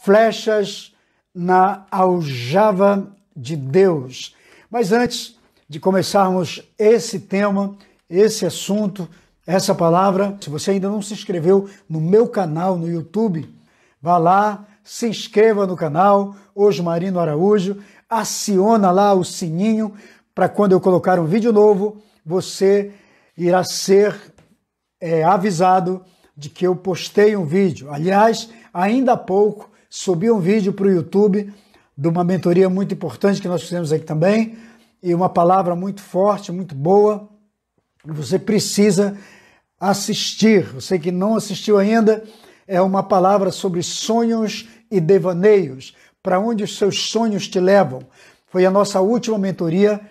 flechas na aljava de Deus. Mas antes de começarmos esse tema, esse assunto, essa palavra, se você ainda não se inscreveu no meu canal no YouTube, vá lá, se inscreva no canal Osmarino Araújo, aciona lá o sininho para quando eu colocar um vídeo novo, você irá ser avisado de que eu postei um vídeo. Aliás, ainda há pouco subi um vídeo para o YouTube de uma mentoria muito importante que nós fizemos aqui também, e uma palavra muito forte, muito boa. Você precisa assistir. Você que não assistiu ainda, é uma palavra sobre sonhos e devaneios, para onde os seus sonhos te levam. Foi a nossa última mentoria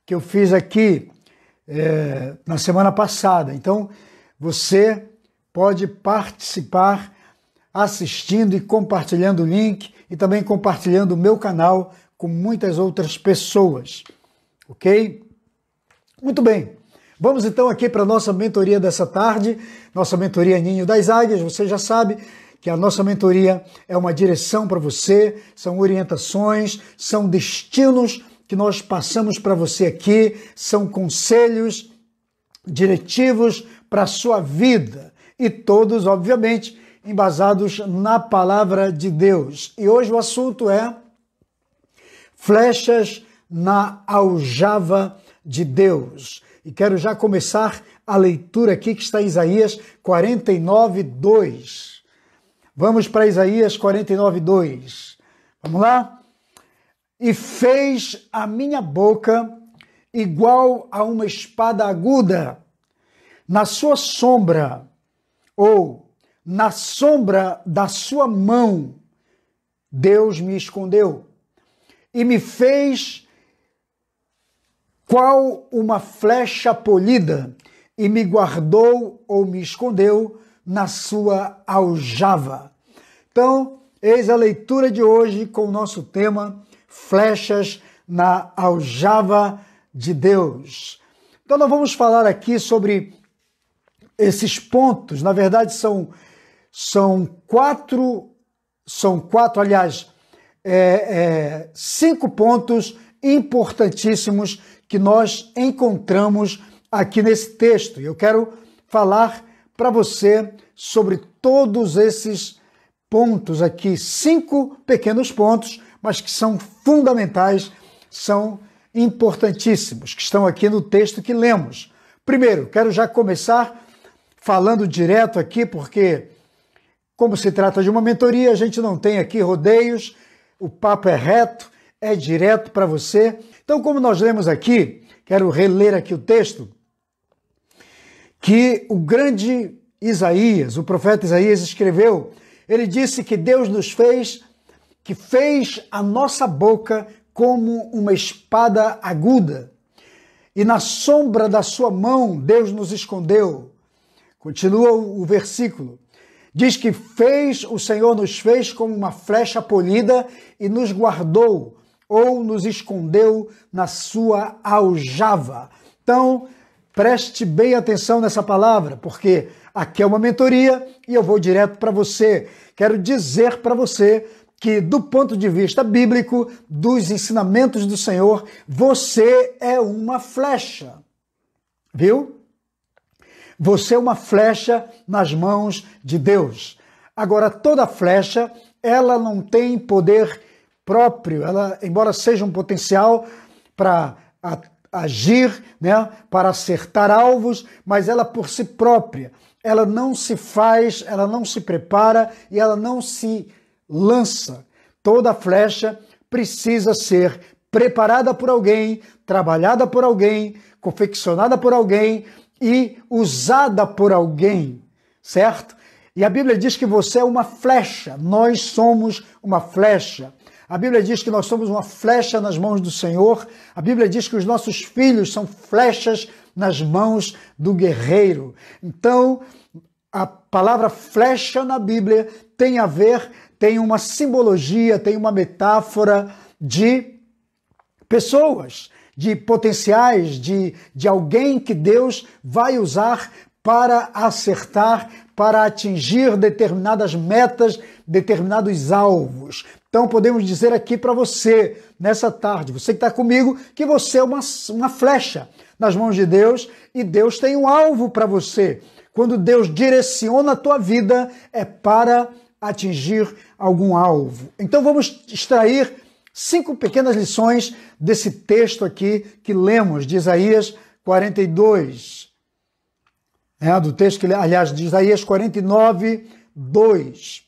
que eu fiz aqui na semana passada. Então, você pode participar assistindo e compartilhando o link e também compartilhando o meu canal com muitas outras pessoas, ok? Muito bem, vamos então aqui para a nossa mentoria dessa tarde, nossa mentoria Ninho das Águias. Você já sabe que a nossa mentoria é uma direção para você, são orientações, são destinos que nós passamos para você aqui, são conselhos diretivos para a sua vida e todos, obviamente, embasados na palavra de Deus. E hoje o assunto é flechas na aljava de Deus. E quero já começar a leitura aqui que está em Isaías 49:2. Vamos para Isaías 49:2. Vamos lá? E fez a minha boca igual a uma espada aguda, na sua sombra, ou na sombra da sua mão, Deus me escondeu, e me fez qual uma flecha polida, e me guardou ou me escondeu na sua aljava. Então, eis a leitura de hoje com o nosso tema, flechas na aljava de Deus. Então, nós vamos falar aqui sobre esses pontos. Na verdade, são quatro, aliás, 5 pontos importantíssimos que nós encontramos aqui nesse texto. E eu quero falar para você sobre todos esses pontos aqui, 5 pequenos pontos, mas que são fundamentais, são importantíssimos, que estão aqui no texto que lemos. Primeiro, quero já começar falando direto aqui, porque como se trata de uma mentoria, a gente não tem aqui rodeios, o papo é reto, é direto para você. Então, como nós lemos aqui, quero reler aqui o texto, que o grande Isaías, o profeta Isaías escreveu, ele disse que Deus nos fez, que fez a nossa boca como uma espada aguda, e na sombra da sua mão Deus nos escondeu. Continua o versículo. Diz que o Senhor nos fez como uma flecha polida e nos guardou ou nos escondeu na sua aljava. Então, preste bem atenção nessa palavra, porque aqui é uma mentoria e eu vou direto para você. Quero dizer para você que, do ponto de vista bíblico, dos ensinamentos do Senhor, você é uma flecha. Viu? Você é uma flecha nas mãos de Deus. Agora, toda flecha, ela não tem poder próprio, ela, embora seja um potencial para agir, né, para acertar alvos, mas ela por si própria, ela não se faz, ela não se prepara e ela não se lança. Toda flecha precisa ser preparada por alguém, trabalhada por alguém, confeccionada por alguém e usada por alguém, certo? E a Bíblia diz que você é uma flecha, nós somos uma flecha. A Bíblia diz que nós somos uma flecha nas mãos do Senhor. A Bíblia diz que os nossos filhos são flechas nas mãos do guerreiro. Então, a palavra flecha na Bíblia tem a ver, tem uma simbologia, tem uma metáfora de pessoas, de potenciais, de alguém que Deus vai usar para acertar, para atingir determinadas metas, determinados alvos. Então podemos dizer aqui para você, nessa tarde, você que está comigo, que você é uma flecha nas mãos de Deus e Deus tem um alvo para você. Quando Deus direciona a tua vida, é para atingir algum alvo. Então vamos extrair 5 pequenas lições desse texto aqui que lemos, de Isaías 42. Do texto, aliás, de Isaías 49, 2.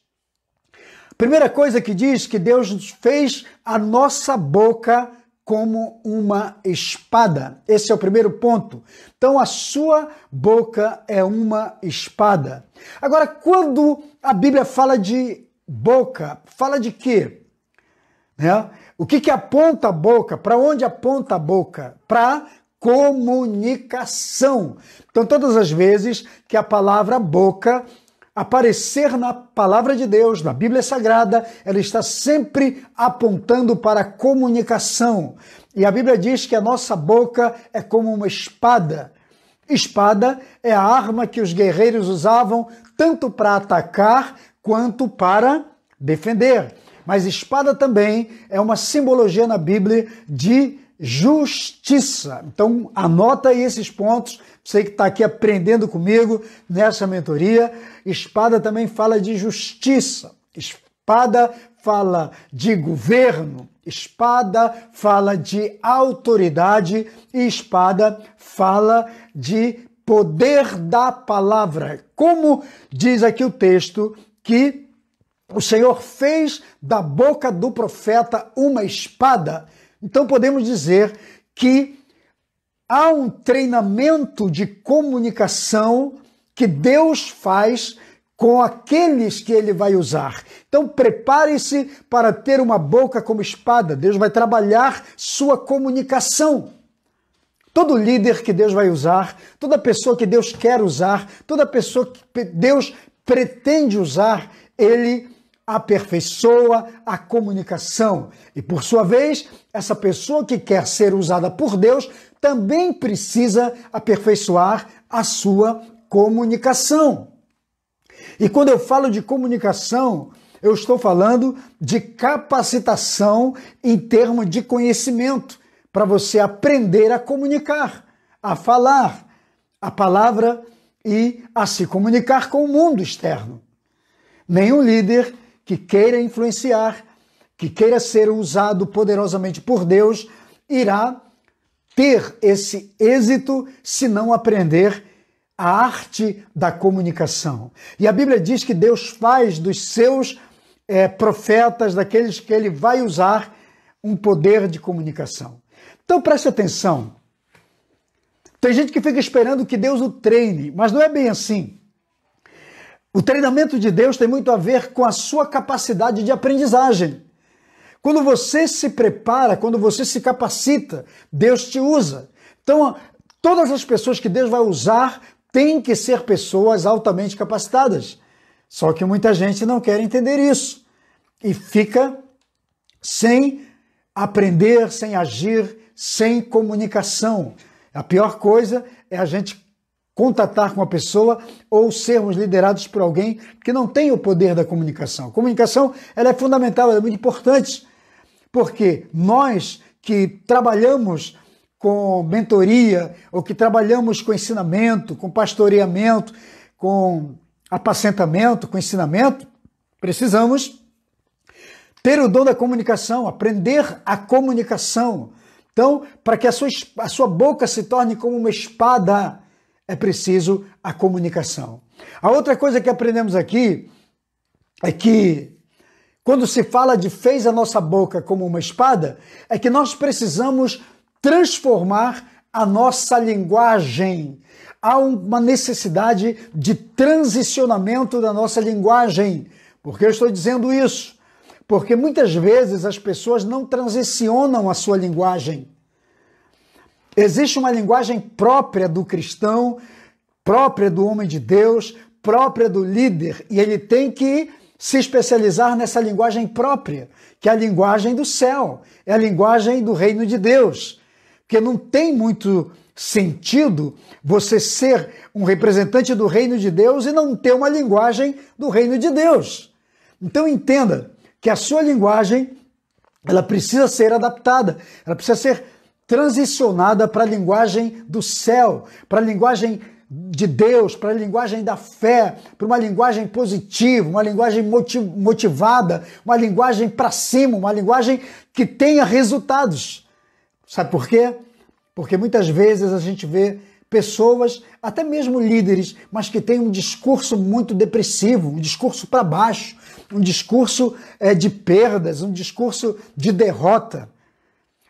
Primeira coisa que diz que Deus fez a nossa boca como uma espada. Esse é o primeiro ponto. Então, a sua boca é uma espada. Agora, quando a Bíblia fala de boca, fala de quê? O que aponta a boca? Para onde aponta a boca? Para comunicação. Então, todas as vezes que a palavra boca aparecer na palavra de Deus, na Bíblia Sagrada, ela está sempre apontando para a comunicação. E a Bíblia diz que a nossa boca é como uma espada. Espada é a arma que os guerreiros usavam tanto para atacar quanto para defender. Mas espada também é uma simbologia na Bíblia de justiça. Então, anota aí esses pontos, você que está aqui aprendendo comigo nessa mentoria. Espada também fala de justiça. Espada fala de governo. Espada fala de autoridade. E espada fala de poder da palavra. Como diz aqui o texto, que o Senhor fez da boca do profeta uma espada. Então podemos dizer que há um treinamento de comunicação que Deus faz com aqueles que Ele vai usar. Então prepare-se para ter uma boca como espada. Deus vai trabalhar sua comunicação. Todo líder que Deus vai usar, toda pessoa que Deus quer usar, toda pessoa que Deus pretende usar, Ele aperfeiçoa a comunicação. E por sua vez, essa pessoa que quer ser usada por Deus também precisa aperfeiçoar a sua comunicação. E quando eu falo de comunicação, eu estou falando de capacitação em termos de conhecimento, para você aprender a comunicar, a falar a palavra e a se comunicar com o mundo externo. Nenhum líder que queira influenciar, que queira ser usado poderosamente por Deus, irá ter esse êxito se não aprender a arte da comunicação. E a Bíblia diz que Deus faz dos seus profetas, daqueles que Ele vai usar, um poder de comunicação. Então preste atenção. Tem gente que fica esperando que Deus o treine, mas não é bem assim. O treinamento de Deus tem muito a ver com a sua capacidade de aprendizagem. Quando você se prepara, quando você se capacita, Deus te usa. Então, todas as pessoas que Deus vai usar têm que ser pessoas altamente capacitadas. Só que muita gente não quer entender isso e fica sem aprender, sem agir, sem comunicação. A pior coisa é a gente contatar com uma pessoa ou sermos liderados por alguém que não tem o poder da comunicação. A comunicação, ela é fundamental, ela é muito importante, porque nós que trabalhamos com mentoria ou que trabalhamos com ensinamento, com pastoreamento, com apacentamento, com ensinamento, precisamos ter o dom da comunicação, aprender a comunicação. Então, para que a sua boca se torne como uma espada, é preciso a comunicação. A outra coisa que aprendemos aqui é que quando se fala de fez a nossa boca como uma espada, é que nós precisamos transformar a nossa linguagem. Há uma necessidade de transicionamento da nossa linguagem. Por que eu estou dizendo isso? Porque muitas vezes as pessoas não transicionam a sua linguagem. Existe uma linguagem própria do cristão, própria do homem de Deus, própria do líder, e ele tem que se especializar nessa linguagem própria, que é a linguagem do céu, é a linguagem do reino de Deus, porque não tem muito sentido você ser um representante do reino de Deus e não ter uma linguagem do reino de Deus. Então entenda que a sua linguagem, ela precisa ser adaptada, ela precisa ser transicionada para a linguagem do céu, para a linguagem de Deus, para a linguagem da fé, para uma linguagem positiva, uma linguagem motivada, uma linguagem para cima, uma linguagem que tenha resultados. Sabe por quê? Porque muitas vezes a gente vê pessoas, até mesmo líderes, mas que têm um discurso muito depressivo, um discurso para baixo, um discurso de perdas, um discurso de derrota.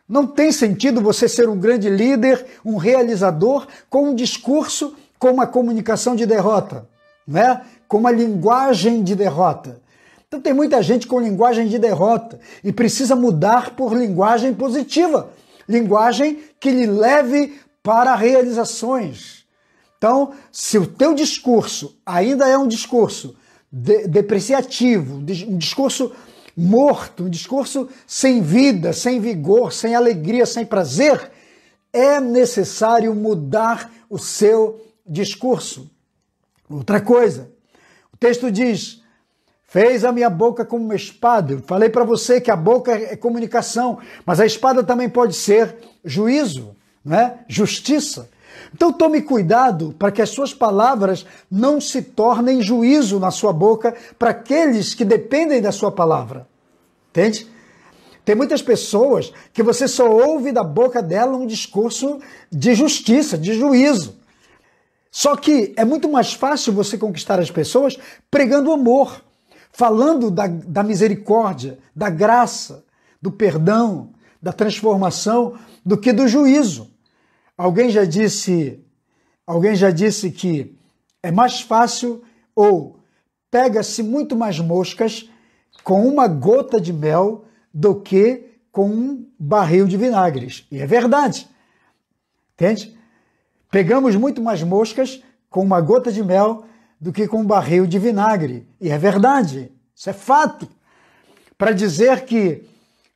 Não tem sentido você ser um grande líder, um realizador, com um discurso, com uma comunicação de derrota, né? Com uma linguagem de derrota. Então tem muita gente com linguagem de derrota e precisa mudar por linguagem positiva, linguagem que lhe leve para realizações. Então, se o teu discurso ainda é um discurso depreciativo, um discurso morto, um discurso sem vida, sem vigor, sem alegria, sem prazer, é necessário mudar o seu discurso. Outra coisa, o texto diz: fez a minha boca como uma espada. Eu falei para você que a boca é comunicação, mas a espada também pode ser juízo, né? Justiça. Então tome cuidado para que as suas palavras não se tornem juízo na sua boca para aqueles que dependem da sua palavra. Entende? Tem muitas pessoas que você só ouve da boca dela um discurso de justiça, de juízo. Só que é muito mais fácil você conquistar as pessoas pregando amor, falando da misericórdia, da graça, do perdão, da transformação, do que do juízo. Alguém já disse que é mais fácil ou pega-se muito mais moscas com uma gota de mel do que com um barril de vinagres. E é verdade. Entende? Pegamos muito mais moscas com uma gota de mel do que com um barril de vinagre. E é verdade. Isso é fato. Para dizer que,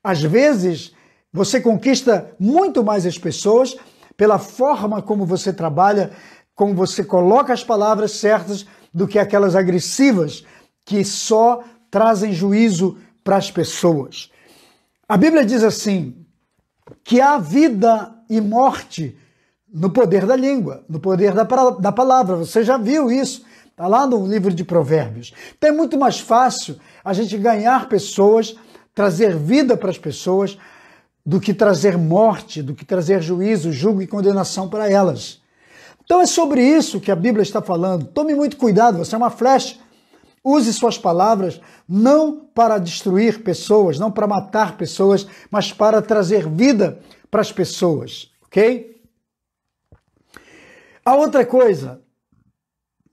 às vezes, você conquista muito mais as pessoas pela forma como você trabalha, como você coloca as palavras certas, do que aquelas agressivas que só trazem juízo para as pessoas. A Bíblia diz assim, que há vida e morte no poder da língua, no poder da palavra. Você já viu isso, está lá no livro de Provérbios. Então é muito mais fácil a gente ganhar pessoas, trazer vida para as pessoas, do que trazer morte, do que trazer juízo, julgo e condenação para elas. Então é sobre isso que a Bíblia está falando. Tome muito cuidado, você é uma flecha. Use suas palavras não para destruir pessoas, não para matar pessoas, mas para trazer vida para as pessoas, ok? A outra coisa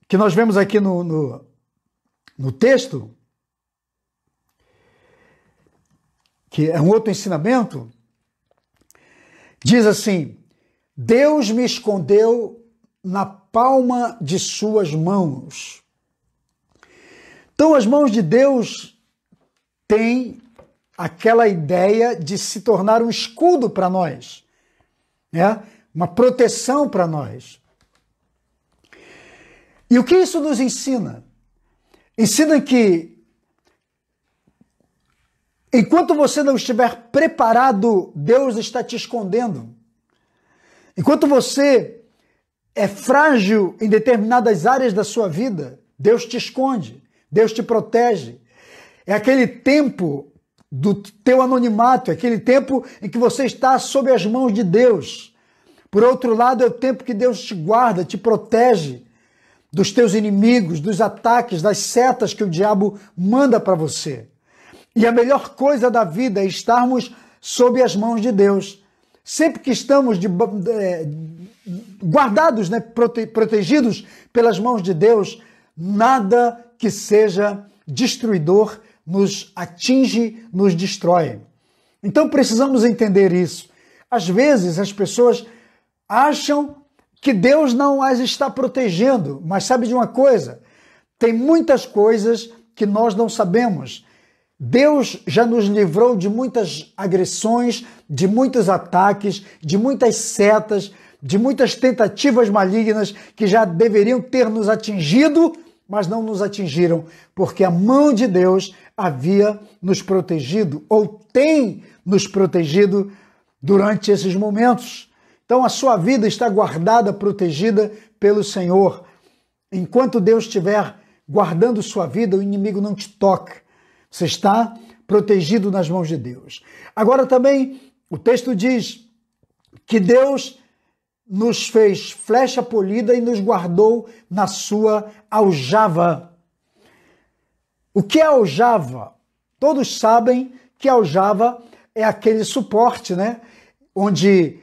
que nós vemos aqui no texto, que é um outro ensinamento, diz assim: Deus me escondeu na palma de suas mãos. Então as mãos de Deus têm aquela ideia de se tornar um escudo para nós, né? Uma proteção para nós. E o que isso nos ensina? Ensina que enquanto você não estiver preparado, Deus está te escondendo. Enquanto você é frágil em determinadas áreas da sua vida, Deus te esconde, Deus te protege. É aquele tempo do teu anonimato, é aquele tempo em que você está sob as mãos de Deus. Por outro lado, é o tempo que Deus te guarda, te protege dos teus inimigos, dos ataques, das setas que o diabo manda para você. E a melhor coisa da vida é estarmos sob as mãos de Deus. Sempre que estamos guardados, né, protegidos pelas mãos de Deus, nada que seja destruidor nos atinge, nos destrói. Então precisamos entender isso. Às vezes as pessoas acham que Deus não as está protegendo, mas sabe de uma coisa? Tem muitas coisas que nós não sabemos. Deus já nos livrou de muitas agressões, de muitos ataques, de muitas setas, de muitas tentativas malignas que já deveriam ter nos atingido, mas não nos atingiram, porque a mão de Deus havia nos protegido, ou tem nos protegido durante esses momentos. Então a sua vida está guardada, protegida pelo Senhor. Enquanto Deus estiver guardando sua vida, o inimigo não te toca. Você está protegido nas mãos de Deus. Agora também o texto diz que Deus nos fez flecha polida e nos guardou na sua aljava. O que é aljava? Todos sabem que aljava é aquele suporte, né? Onde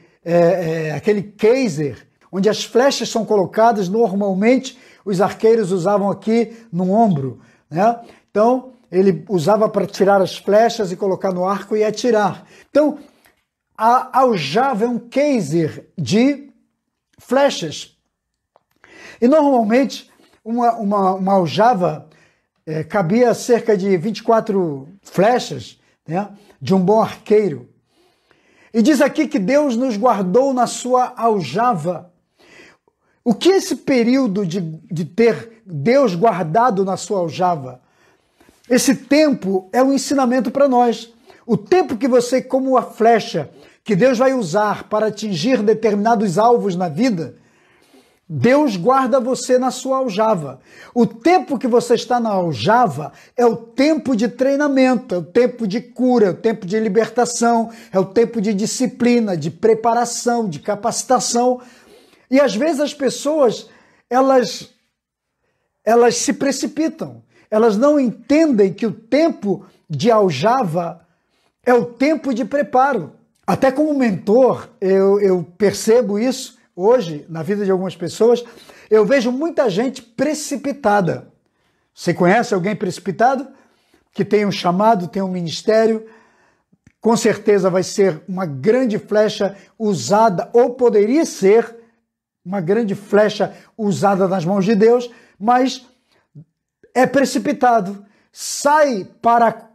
aquele caser, onde as flechas são colocadas. Normalmente os arqueiros usavam aqui no ombro, né? Então ele usava para tirar as flechas e colocar no arco e atirar. Então a aljava é um caser de flechas. E normalmente uma aljava cabia cerca de 24 flechas, né, de um bom arqueiro. E diz aqui que Deus nos guardou na sua aljava. O que é esse período de ter Deus guardado na sua aljava? Esse tempo é um ensinamento para nós. O tempo que você, como a flecha que Deus vai usar para atingir determinados alvos na vida, Deus guarda você na sua aljava. O tempo que você está na aljava é o tempo de treinamento, é o tempo de cura, é o tempo de libertação, é o tempo de disciplina, de preparação, de capacitação. E às vezes as pessoas, elas se precipitam. Elas não entendem que o tempo de aljava é o tempo de preparo. Até como mentor, eu percebo isso hoje na vida de algumas pessoas. Eu vejo muita gente precipitada. Você conhece alguém precipitado? Que tem um chamado, tem um ministério, com certeza vai ser uma grande flecha usada, ou poderia ser uma grande flecha usada nas mãos de Deus, mas é precipitado, sai para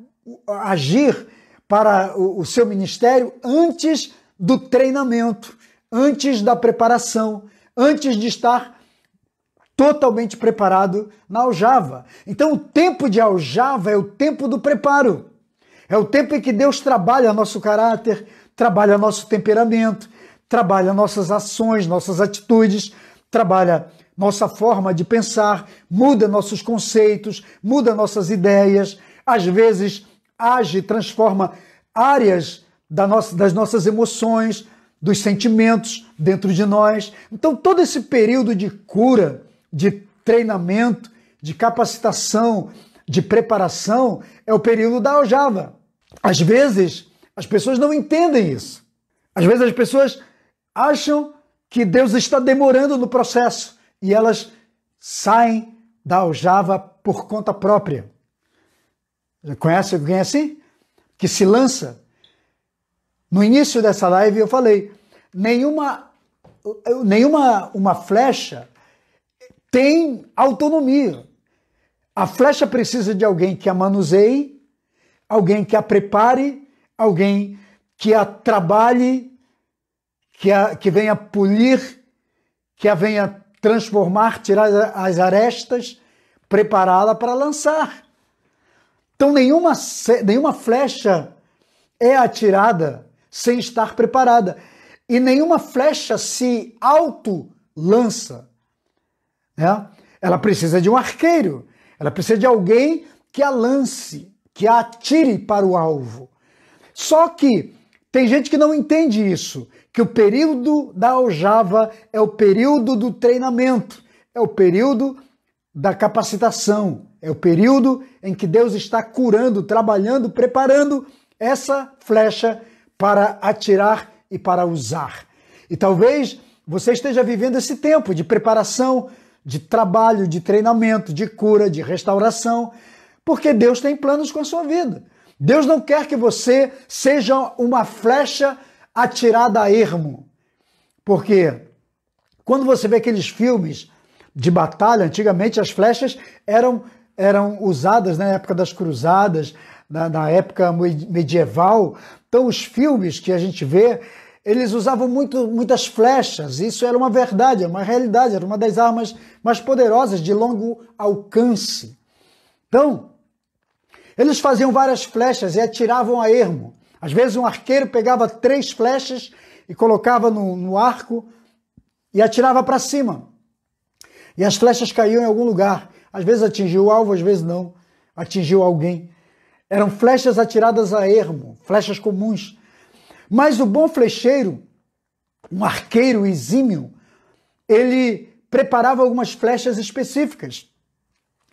agir para o seu ministério antes do treinamento, antes da preparação, antes de estar totalmente preparado na aljava. Então o tempo de aljava é o tempo do preparo, é o tempo em que Deus trabalha nosso caráter, trabalha nosso temperamento, trabalha nossas ações, nossas atitudes, trabalha nossa forma de pensar, muda nossos conceitos, muda nossas ideias, às vezes age, transforma áreas das nossas emoções, dos sentimentos dentro de nós. Então todo esse período de cura, de treinamento, de capacitação, de preparação, é o período da aljava. Às vezes as pessoas não entendem isso. Às vezes as pessoas acham que Deus está demorando no processo e elas saem da aljava por conta própria. Já conhece alguém assim? Que se lança? No início dessa live eu falei, nenhuma uma flecha tem autonomia. A flecha precisa de alguém que a manuseie, alguém que a prepare, alguém que a trabalhe, que venha polir, que a venha transformar, tirar as arestas, prepará-la para lançar. Então nenhuma flecha é atirada sem estar preparada. E nenhuma flecha se auto-lança, né? Ela precisa de um arqueiro, ela precisa de alguém que a lance, que a atire para o alvo. Só que tem gente que não entende isso, que o período da aljava é o período do treinamento, é o período da capacitação, é o período em que Deus está curando, trabalhando, preparando essa flecha para atirar e para usar. E talvez você esteja vivendo esse tempo de preparação, de trabalho, de treinamento, de cura, de restauração, porque Deus tem planos com a sua vida. Deus não quer que você seja uma flecha atirada a ermo. Porque quando você vê aqueles filmes de batalha, antigamente as flechas eram usadas na época das cruzadas, na época medieval. Então os filmes que a gente vê, eles usavam muitas flechas, isso era uma verdade, era uma realidade, era uma das armas mais poderosas de longo alcance. Então, eles faziam várias flechas e atiravam a ermo. Às vezes um arqueiro pegava 3 flechas e colocava no arco e atirava para cima. E as flechas caíam em algum lugar. Às vezes atingiu o alvo, às vezes não. Atingiu alguém. Eram flechas atiradas a ermo, flechas comuns. Mas o bom flecheiro, um arqueiro exímio, ele preparava algumas flechas específicas.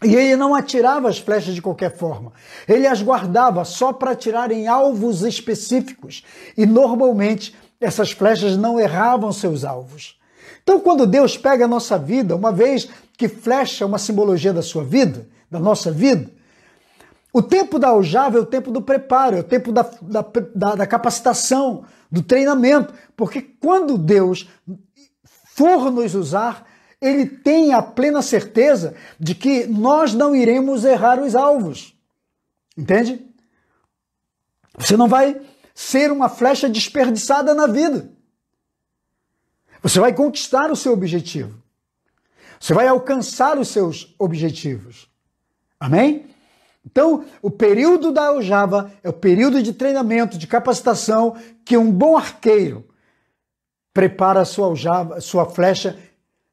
E ele não atirava as flechas de qualquer forma. Ele as guardava só para atirar em alvos específicos. E normalmente essas flechas não erravam seus alvos. Então, quando Deus pega a nossa vida, uma vez que flecha é uma simbologia da sua vida, da nossa vida, o tempo da aljava é o tempo do preparo, é o tempo da capacitação, do treinamento. Porque quando Deus for nos usar, Ele tem a plena certeza de que nós não iremos errar os alvos. Entende? Você não vai ser uma flecha desperdiçada na vida. Você vai conquistar o seu objetivo. Você vai alcançar os seus objetivos. Amém? Então, o período da aljava é o período de treinamento, de capacitação que um bom arqueiro prepara a sua aljava, sua flecha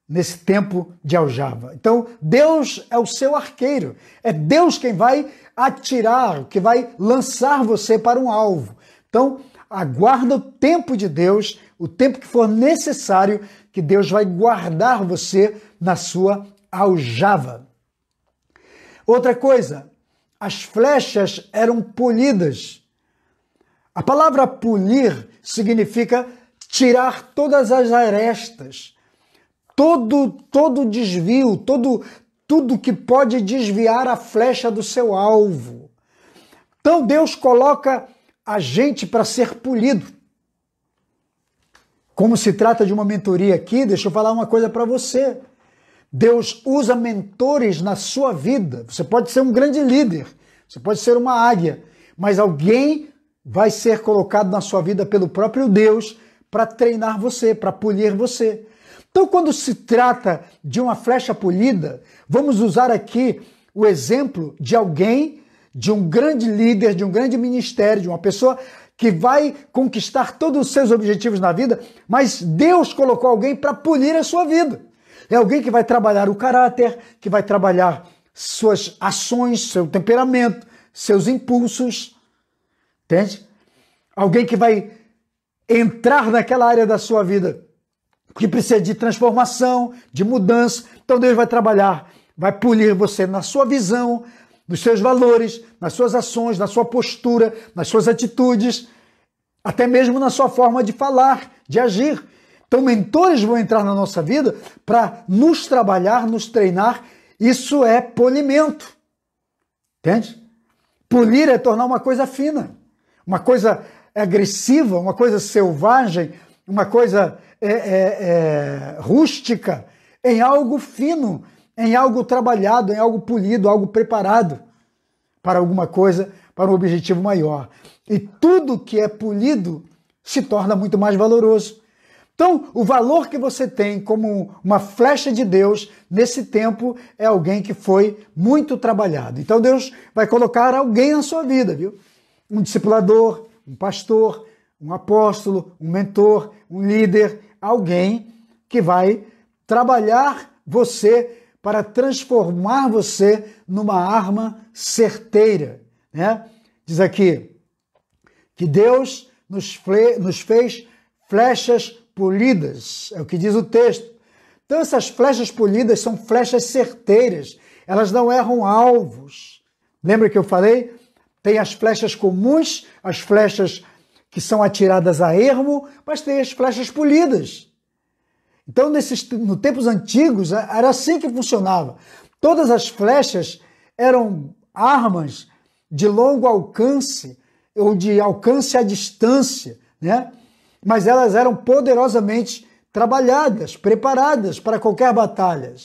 nesse tempo de aljava. Então, Deus é o seu arqueiro. É Deus quem vai atirar, que vai lançar você para um alvo. Então, aguarda o tempo de Deus, o tempo que for necessário, que Deus vai guardar você na sua aljava. Outra coisa, as flechas eram polidas. A palavra polir significa tirar todas as arestas, todo desvio, tudo que pode desviar a flecha do seu alvo. Então Deus coloca a gente para ser polido. Como se trata de uma mentoria aqui, deixa eu falar uma coisa para você. Deus usa mentores na sua vida. Você pode ser um grande líder, você pode ser uma águia, mas alguém vai ser colocado na sua vida pelo próprio Deus para treinar você, para polir você. Então, quando se trata de uma flecha polida, vamos usar aqui o exemplo de alguém, de um grande líder, de um grande ministério, de uma pessoa que vai conquistar todos os seus objetivos na vida, mas Deus colocou alguém para polir a sua vida. É alguém que vai trabalhar o caráter, que vai trabalhar suas ações, seu temperamento, seus impulsos, entende? Alguém que vai entrar naquela área da sua vida que precisa de transformação, de mudança. Então Deus vai trabalhar, vai polir você na sua visão, nos seus valores, nas suas ações, na sua postura, nas suas atitudes, até mesmo na sua forma de falar, de agir. Então mentores vão entrar na nossa vida para nos trabalhar, nos treinar. Isso é polimento. Entende? Polir é tornar uma coisa fina, uma coisa agressiva, uma coisa selvagem, uma coisa rústica, em algo fino, em algo trabalhado, em algo polido, algo preparado para alguma coisa, para um objetivo maior. E tudo que é polido se torna muito mais valoroso. Então, o valor que você tem como uma flecha de Deus nesse tempo é alguém que foi muito trabalhado. Então, Deus vai colocar alguém na sua vida, viu? Um discipulador, um pastor, um apóstolo, um mentor, um líder, alguém que vai trabalhar você para transformar você numa arma certeira, né? Diz aqui que Deus nos fez flechas polidas, é o que diz o texto. Então essas flechas polidas são flechas certeiras, elas não erram alvos. Lembra que eu falei? Tem as flechas comuns, as flechas que são atiradas a ermo, mas tem as flechas polidas. Então, nos tempos antigos, era assim que funcionava. Todas as flechas eram armas de longo alcance, ou de alcance à distância, né? Mas elas eram poderosamente trabalhadas, preparadas para qualquer batalha.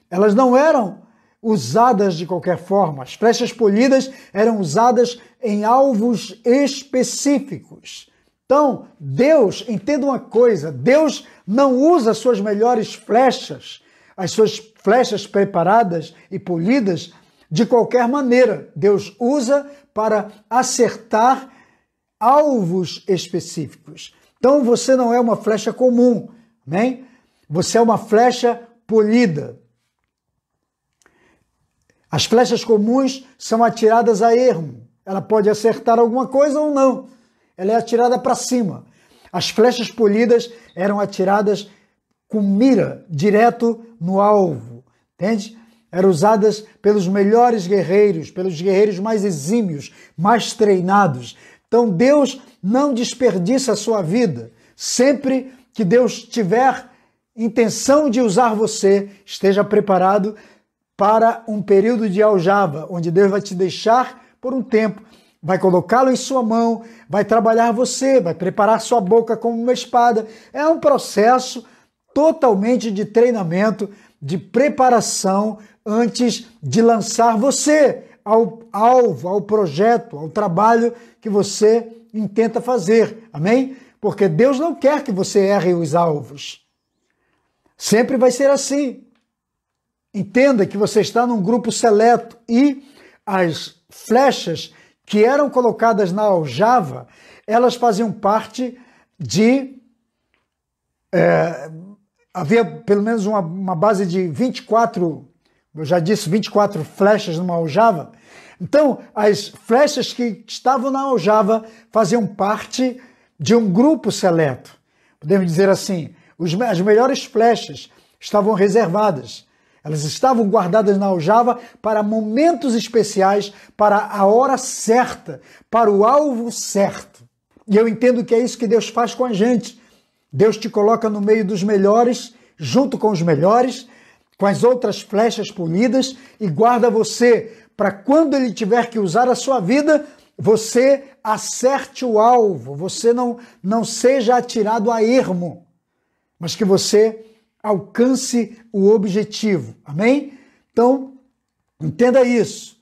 Elas não eram usadas de qualquer forma. As flechas polidas eram usadas em alvos específicos. Então, Deus, entenda uma coisa, Deus não usa as suas melhores flechas, as suas flechas preparadas e polidas de qualquer maneira. Deus usa para acertar alvos específicos. Então, você não é uma flecha comum, amém? Você é uma flecha polida. As flechas comuns são atiradas a ermo. Ela pode acertar alguma coisa ou não. Ela é atirada para cima. As flechas polidas eram atiradas com mira, direto no alvo. Entende? Eram usadas pelos melhores guerreiros, pelos guerreiros mais exímios, mais treinados. Então Deus não desperdiça a sua vida. Sempre que Deus tiver intenção de usar você, esteja preparado para um período de aljava, onde Deus vai te deixar por um tempo, vai colocá-lo em sua mão, vai trabalhar você, vai preparar sua boca como uma espada. É um processo totalmente de treinamento, de preparação antes de lançar você ao alvo, ao projeto, ao trabalho que você intenta fazer. Amém? Porque Deus não quer que você erre os alvos. Sempre vai ser assim. Entenda que você está num grupo seleto e as flechas que eram colocadas na aljava, elas faziam parte de... havia pelo menos uma base de 24, eu já disse, 24 flechas numa aljava. Então, as flechas que estavam na aljava faziam parte de um grupo seleto. Podemos dizer assim, as melhores flechas estavam reservadas. Elas estavam guardadas na aljava para momentos especiais, para a hora certa, para o alvo certo. E eu entendo que é isso que Deus faz com a gente. Deus te coloca no meio dos melhores, junto com os melhores, com as outras flechas polidas, e guarda você para quando Ele tiver que usar a sua vida, você acerte o alvo, você não seja atirado a ermo, mas que você alcance o objetivo. Amém? Então, entenda isso.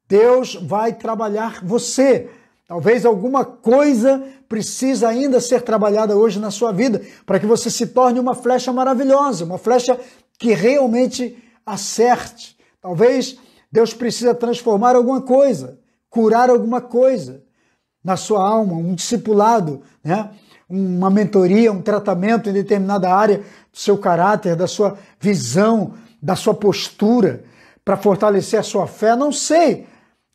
Deus vai trabalhar você. Talvez alguma coisa precisa ainda ser trabalhada hoje na sua vida para que você se torne uma flecha maravilhosa, uma flecha que realmente acerte. Talvez Deus precisa transformar alguma coisa, curar alguma coisa na sua alma, um discipulado, né? Uma mentoria, um tratamento em determinada área do seu caráter, da sua visão, da sua postura, para fortalecer a sua fé. Não sei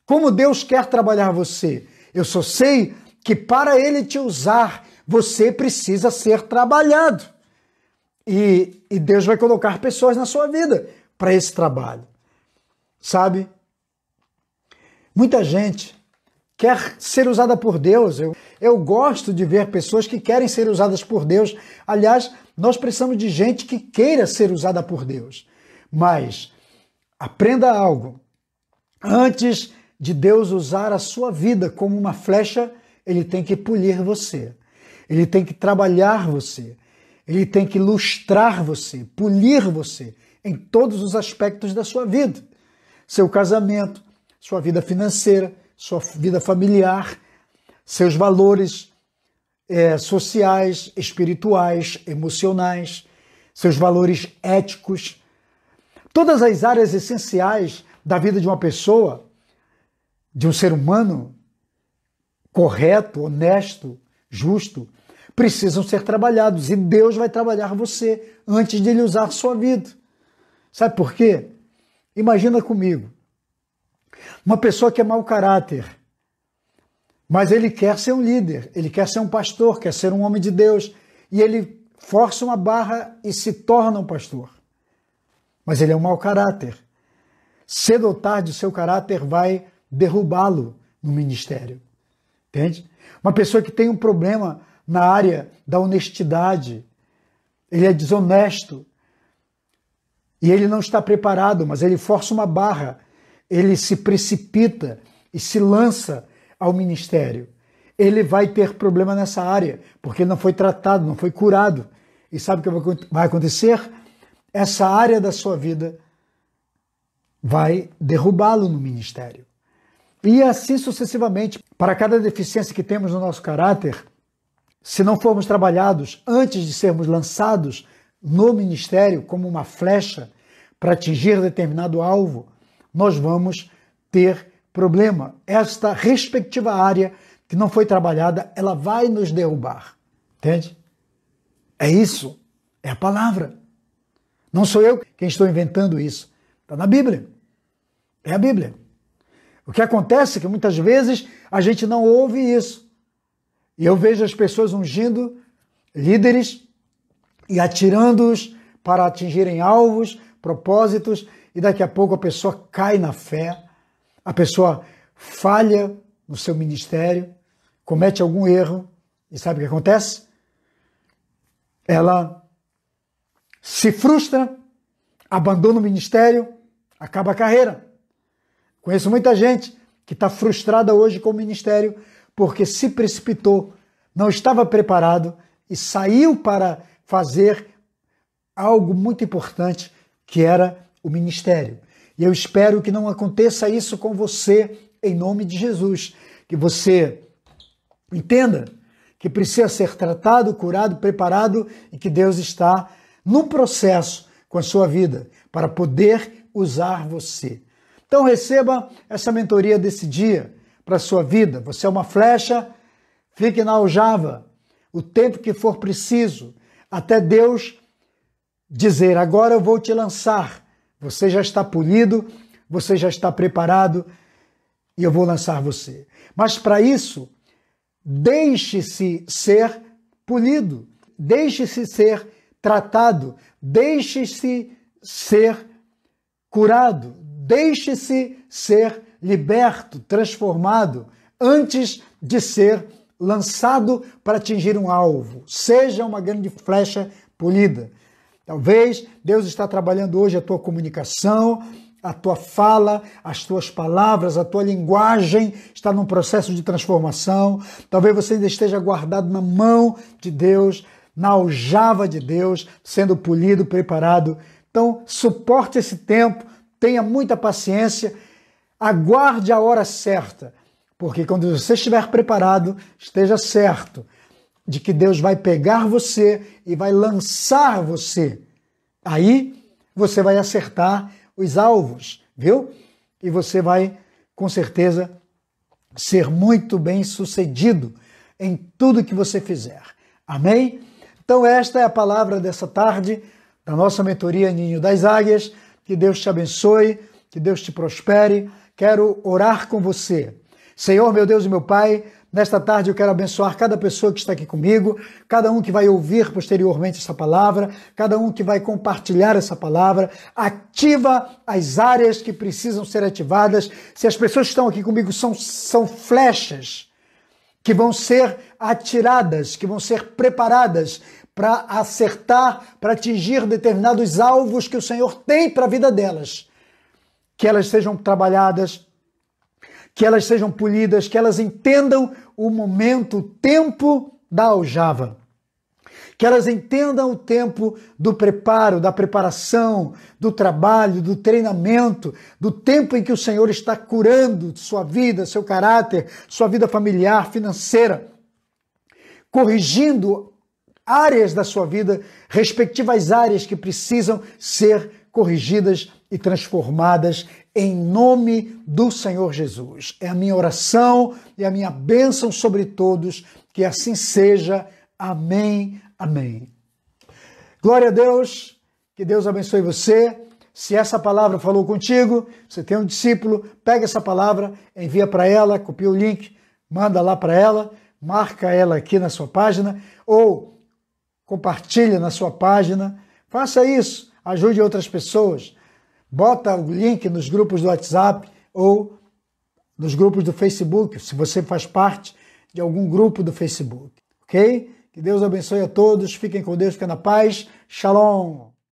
como Deus quer trabalhar você. Eu só sei que para Ele te usar, você precisa ser trabalhado. E Deus vai colocar pessoas na sua vida para esse trabalho. Sabe? Muita gente quer ser usada por Deus. Eu gosto de ver pessoas que querem ser usadas por Deus. Aliás, nós precisamos de gente que queira ser usada por Deus. Mas aprenda algo. Antes de Deus usar a sua vida como uma flecha, Ele tem que polir você. Ele tem que trabalhar você. Ele tem que lustrar você, polir você em todos os aspectos da sua vida. Seu casamento, sua vida financeira, sua vida familiar, seus valores sociais, espirituais, emocionais, seus valores éticos. Todas as áreas essenciais da vida de uma pessoa, de um ser humano correto, honesto, justo, precisam ser trabalhados. E Deus vai trabalhar você antes de Ele usar a sua vida. Sabe por quê? Imagina comigo. Uma pessoa que é mau caráter, mas ele quer ser um líder, ele quer ser um pastor, quer ser um homem de Deus, e ele força uma barra e se torna um pastor. Mas ele é um mau caráter. Cedo ou tarde, o seu caráter vai derrubá-lo no ministério. Entende? Uma pessoa que tem um problema na área da honestidade, ele é desonesto, e ele não está preparado, mas ele força uma barra, ele se precipita e se lança ao ministério. Ele vai ter problema nessa área, porque não foi tratado, não foi curado. E sabe o que vai acontecer? Essa área da sua vida vai derrubá-lo no ministério. E assim sucessivamente. Para cada deficiência que temos no nosso caráter, se não formos trabalhados antes de sermos lançados no ministério como uma flecha para atingir determinado alvo, nós vamos ter problema. Esta respectiva área que não foi trabalhada, ela vai nos derrubar. Entende? É isso. É a palavra. Não sou eu quem estou inventando isso. Está na Bíblia. É a Bíblia. O que acontece é que muitas vezes a gente não ouve isso. E eu vejo as pessoas ungindo líderes e atirando-os para atingirem alvos, propósitos, e daqui a pouco a pessoa cai na fé, a pessoa falha no seu ministério, comete algum erro, e sabe o que acontece? Ela se frustra, abandona o ministério, acaba a carreira. Conheço muita gente que está frustrada hoje com o ministério porque se precipitou, não estava preparado e saiu para fazer algo muito importante, que era o ministério. E eu espero que não aconteça isso com você, em nome de Jesus. Que você entenda que precisa ser tratado, curado, preparado e que Deus está num processo com a sua vida para poder usar você. Então receba essa mentoria desse dia para a sua vida. Você é uma flecha, fique na aljava o tempo que for preciso, até Deus dizer, agora eu vou te lançar. Você já está polido, você já está preparado e eu vou lançar você. Mas para isso, deixe-se ser polido, deixe-se ser tratado, deixe-se ser curado, deixe-se ser liberto, transformado, antes de ser lançado para atingir um alvo. Seja uma grande flecha polida. Talvez Deus está trabalhando hoje a tua comunicação, a tua fala, as tuas palavras, a tua linguagem está num processo de transformação. Talvez você ainda esteja guardado na mão de Deus, na aljava de Deus, sendo polido, preparado. Então, suporte esse tempo, tenha muita paciência, aguarde a hora certa, porque quando você estiver preparado, esteja certo de que Deus vai pegar você e vai lançar você. Aí você vai acertar os alvos, viu? E você vai, com certeza, ser muito bem sucedido em tudo que você fizer. Amém? Então esta é a palavra dessa tarde, da nossa mentoria Ninho das Águias. Que Deus te abençoe, que Deus te prospere. Quero orar com você. Senhor, meu Deus e meu Pai, nesta tarde eu quero abençoar cada pessoa que está aqui comigo, cada um que vai ouvir posteriormente essa palavra, cada um que vai compartilhar essa palavra. Ativa as áreas que precisam ser ativadas. Se as pessoas que estão aqui comigo são flechas que vão ser atiradas, que vão ser preparadas para acertar, para atingir determinados alvos que o Senhor tem para a vida delas. Que elas sejam trabalhadas, que elas sejam polidas, que elas entendam o momento, o tempo da aljava. Que elas entendam o tempo do preparo, da preparação, do trabalho, do treinamento, do tempo em que o Senhor está curando sua vida, seu caráter, sua vida familiar, financeira, corrigindo áreas da sua vida, respectivas áreas que precisam ser corrigidas e transformadas em nome do Senhor Jesus. É a minha oração e a minha bênção sobre todos, que assim seja. Amém, amém. Glória a Deus, que Deus abençoe você. Se essa palavra falou contigo, você tem um discípulo, pega essa palavra, envia para ela, copia o link, manda lá para ela, marca ela aqui na sua página, ou compartilha na sua página. Faça isso, ajude outras pessoas. Bota o link nos grupos do WhatsApp ou nos grupos do Facebook, se você faz parte de algum grupo do Facebook, ok? Que Deus abençoe a todos, fiquem com Deus, fiquem na paz. Shalom!